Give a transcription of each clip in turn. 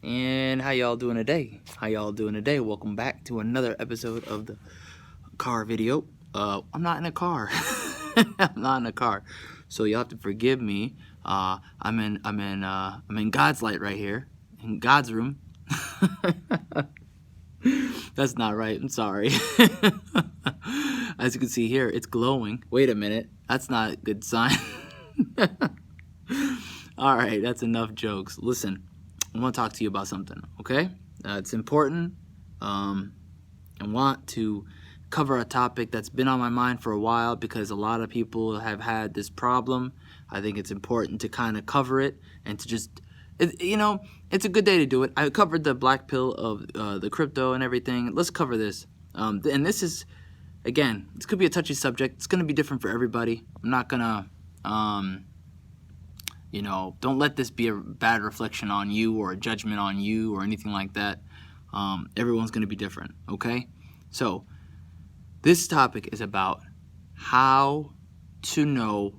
And how y'all doing today? Welcome back to another episode of the car video. I'm not in a car. So you'll have to forgive me. I'm in God's light right here, in God's room. That's not right. I'm sorry. As you can see here, it's glowing. Wait a minute. That's not a good sign. All right, that's enough jokes. Listen, I want to talk to you about something, okay? It's important. I want to cover a topic that's been on my mind for a while because a lot of people have had this problem. I think it's important to kind of cover it and to just, it's a good day to do it. I covered the black pill of the crypto and everything. Let's cover this. And this is, again, this could be a touchy subject. It's going to be different for everybody. I'm not going to, don't let this be a bad reflection on you or a judgment on you or anything like that. Everyone's going to be different, okay? So this topic is about how to know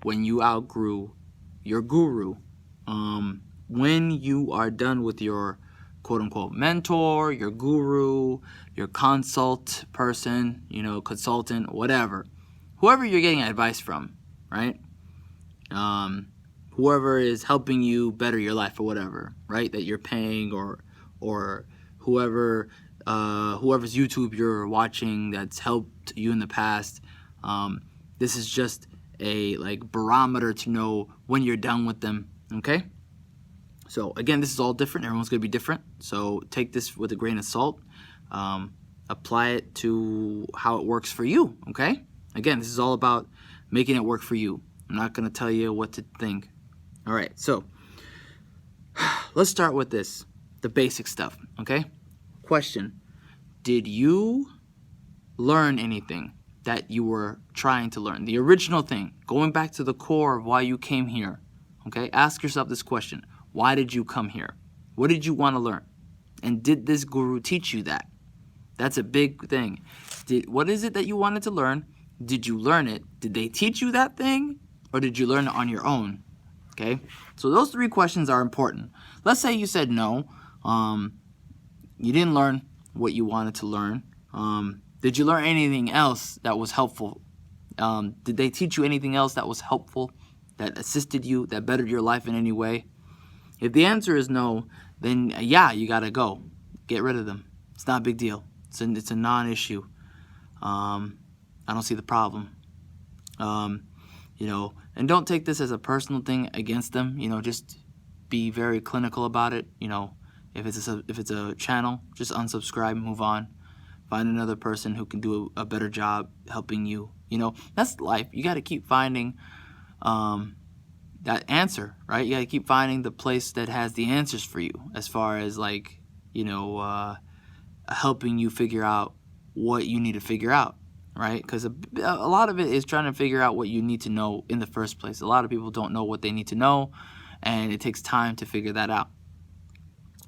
when you outgrew your guru, when you are done with your quote-unquote mentor, your guru, your consult person, consultant, whatever. Whoever you're getting advice from, right? Whoever is helping you better your life or whatever, right? That you're paying or whoever's YouTube you're watching that's helped you in the past. This is just a barometer to know when you're done with them, okay? So again, this is all different. Everyone's gonna be different. So take this with a grain of salt. Apply it to how it works for you, okay? Again, this is all about making it work for you. I'm not gonna tell you what to think. All right, so let's start with this, the basic stuff, okay? Question, did you learn anything that you were trying to learn? The original thing, going back to the core of why you came here, okay? Ask yourself this question, why did you come here? What did you want to learn? And did this guru teach you that? That's a big thing. What is it that you wanted to learn? Did you learn it? Did they teach you that thing? Or did you learn it on your own? Okay, so those three questions are important. Let's say you said no. You didn't learn what you wanted to learn. Did you learn anything else that was helpful? Did they teach you anything else that was helpful, that assisted you, that bettered your life in any way? If the answer is no, then yeah, you gotta go. Get rid of them. It's not a big deal. It's a non-issue. I don't see the problem. And don't take this as a personal thing against them. Just be very clinical about it. If it's a channel, just unsubscribe, move on, find another person who can do a better job helping you. That's life. You got to keep finding that answer, right? You got to keep finding the place that has the answers for you, as far as helping you figure out what you need to figure out. Right? Because a lot of it is trying to figure out what you need to know in the first place. A lot of people don't know what they need to know, and it takes time to figure that out.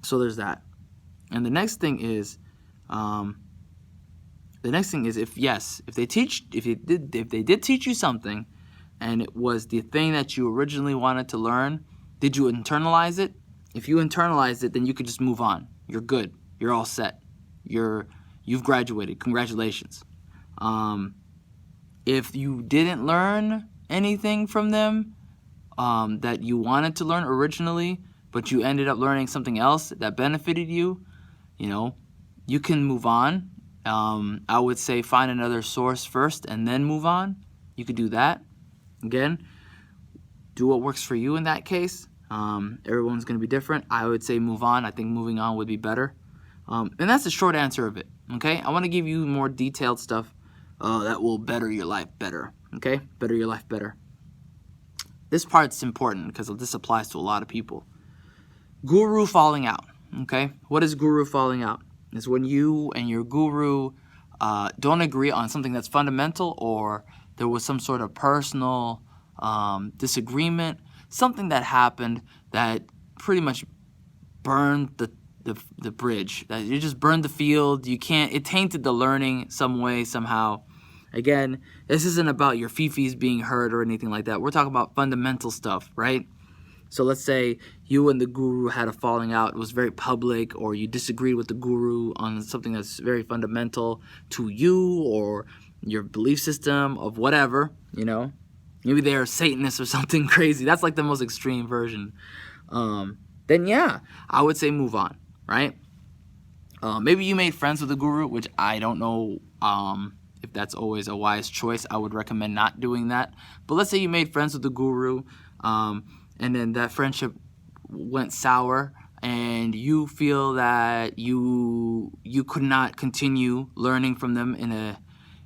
So there's that. And the next thing is, if they did teach you something, and it was the thing that you originally wanted to learn, did you internalize it? If you internalized it, then you could just move on. You're good. You're all set. You've graduated. Congratulations. If you didn't learn anything from them that you wanted to learn originally, but you ended up learning something else that benefited you, you can move on. I would say find another source first and then move on. You could do that. Again, do what works for you in that case. Everyone's going to be different. I would say move on. I think moving on would be better. And that's the short answer of it, okay? I want to give you more detailed stuff that will better your life better, okay? Better your life better. This part's important because this applies to a lot of people. Guru falling out, okay? What is guru falling out? It's when you and your guru don't agree on something that's fundamental, or there was some sort of personal disagreement, something that happened that pretty much burned the bridge, that you just burned the field. It tainted the learning some way, somehow. Again, this isn't about your fifis being hurt or anything like that. We're talking about fundamental stuff, right? So let's say you and the guru had a falling out, it was very public, or you disagreed with the guru on something that's very fundamental to you or your belief system of whatever, you know, maybe they're Satanists or something crazy. That's like the most extreme version. Then yeah, I would say move on, right? Maybe you made friends with the guru, which I don't know if that's always a wise choice. I would recommend not doing that. But let's say you made friends with the guru, and then that friendship went sour, and you feel that you could not continue learning from them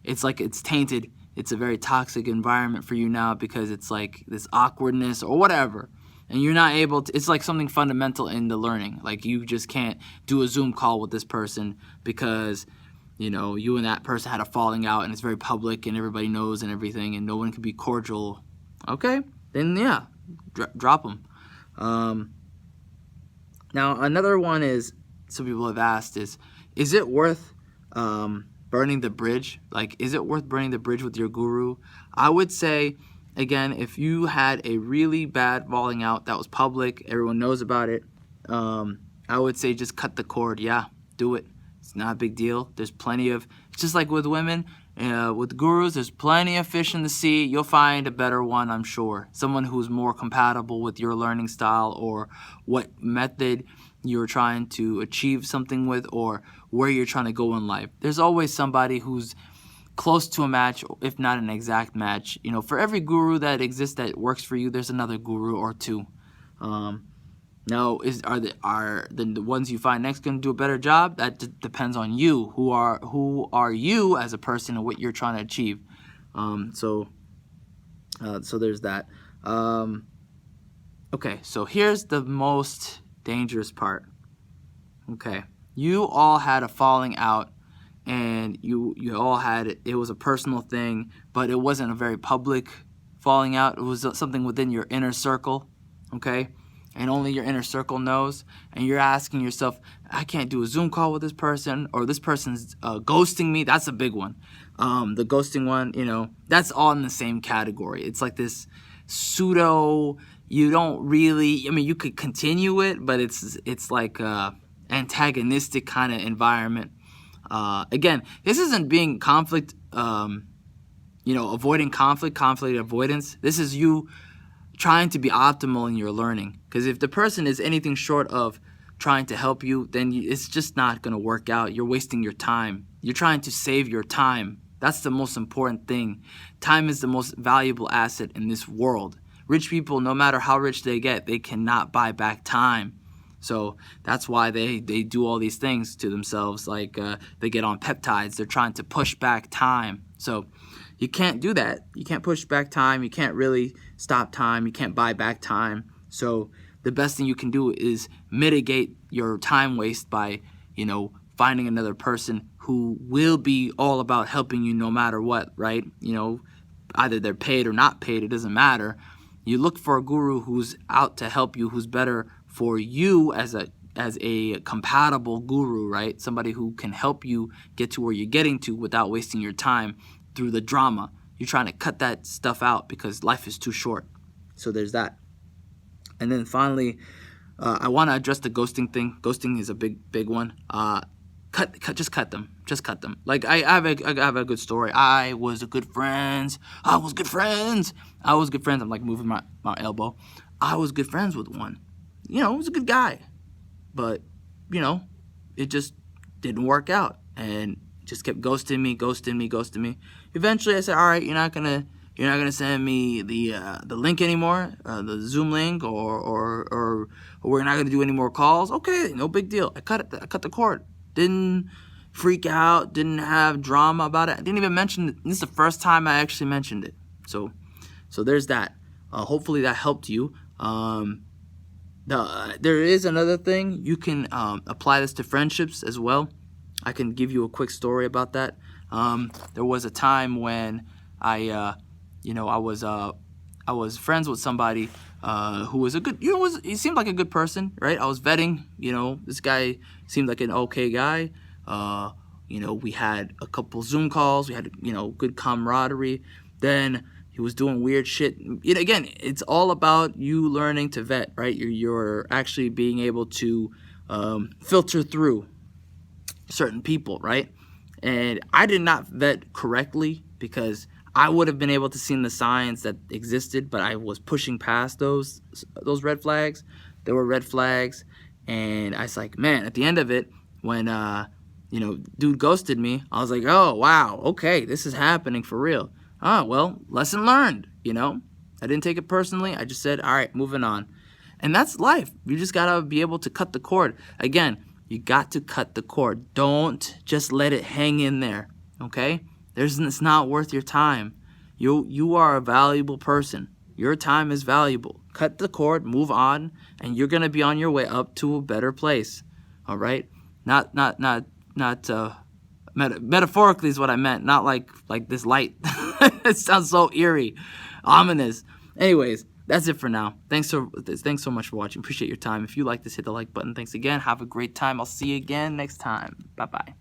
it's like it's tainted. It's a very toxic environment for you now because it's like this awkwardness or whatever. And you're not able to, it's like something fundamental in the learning. Like you just can't do a Zoom call with this person because, you know, you and that person had a falling out and it's very public and everybody knows and everything and no one can be cordial. Okay, then yeah, drop them. Now another one is, some people have asked is it worth burning the bridge? Like, is it worth burning the bridge with your guru? I would say, again, if you had a really bad falling out that was public, everyone knows about it, I would say just cut the cord. Yeah, do it. It's not a big deal. There's plenty of, it's just like with women, with gurus, there's plenty of fish in the sea. You'll find a better one, I'm sure. Someone who's more compatible with your learning style or what method you're trying to achieve something with or where you're trying to go in life. There's always somebody who's close to a match, if not an exact match. You know, for every guru that exists that works for you, there's another guru or two. Now, are the ones you find next going to do a better job? That depends on you. Who are you as a person and what you're trying to achieve? So there's that. Okay, so here's the most dangerous part. Okay, you all had a falling out, and you all had it. It was a personal thing, but it wasn't a very public falling out. It was something within your inner circle. Okay. And only your inner circle knows, and you're asking yourself, I can't do a Zoom call with this person, or this person's ghosting me. That's a big one. The ghosting one, you know, that's all in the same category. It's like this pseudo, you don't really, I mean, you could continue it, but it's like a antagonistic kind of environment. Again, this isn't being conflict, you know, avoiding conflict avoidance. This is you trying to be optimal in your learning. Because if the person is anything short of trying to help you, then it's just not going to work out. You're wasting your time. You're trying to save your time. That's the most important thing. Time is the most valuable asset in this world. Rich people, no matter how rich they get, they cannot buy back time. So that's why they do all these things to themselves. Like they get on peptides. They're trying to push back time. So you can't do that. You can't push back time. You can't really stop time. You can't buy back time. So the best thing you can do is mitigate your time waste by, you know, finding another person who will be all about helping you no matter what, right? You know, either they're paid or not paid, it doesn't matter. You look for a guru who's out to help you, who's better for you as a compatible guru, right? Somebody who can help you get to where you're getting to without wasting your time through the drama. You're trying to cut that stuff out because life is too short. So there's that. And then finally, I want to address the ghosting thing. Ghosting is a big one. Just cut them. Like I have a good story. I was good friends. I'm like moving my elbow. I was good friends with one. You know, he was a good guy, but you know, it just didn't work out, and just kept ghosting me. Eventually, I said, all right, you're not gonna send me the link anymore, the Zoom link, or we're not gonna do any more calls. Okay, no big deal. I cut the cord. Didn't freak out. Didn't have drama about it. I didn't even mention it. This is the first time I actually mentioned it. So there's that. Hopefully that helped you. There is another thing. You can apply this to friendships as well. I can give you a quick story about that. There was a time when I was friends with somebody who was a good, he seemed like a good person, right? I was vetting, this guy seemed like an okay guy. We had a couple Zoom calls, we had, good camaraderie. Then He was doing weird shit. Again, it's all about you learning to vet, right? You're actually being able to filter through certain people, right? And I did not vet correctly because I would have been able to see the signs that existed, but I was pushing past those red flags. There were red flags, and I was like, man, at the end of it, when dude ghosted me, I was like, oh wow, okay, this is happening for real. Ah, well, lesson learned, I didn't take it personally. I just said, all right, moving on. And that's life. You just gotta be able to cut the cord. Again, you got to cut the cord. Don't just let it hang in there, okay? It's not worth your time. You are a valuable person. Your time is valuable. Cut the cord, move on, and you're gonna be on your way up to a better place. All right? Not metaphorically is what I meant. Not like this light. It sounds so eerie, ominous. Anyways, that's it for now. Thanks so much for watching. Appreciate your time. If you like this, hit the like button. Thanks again. Have a great time. I'll see you again next time. Bye-bye.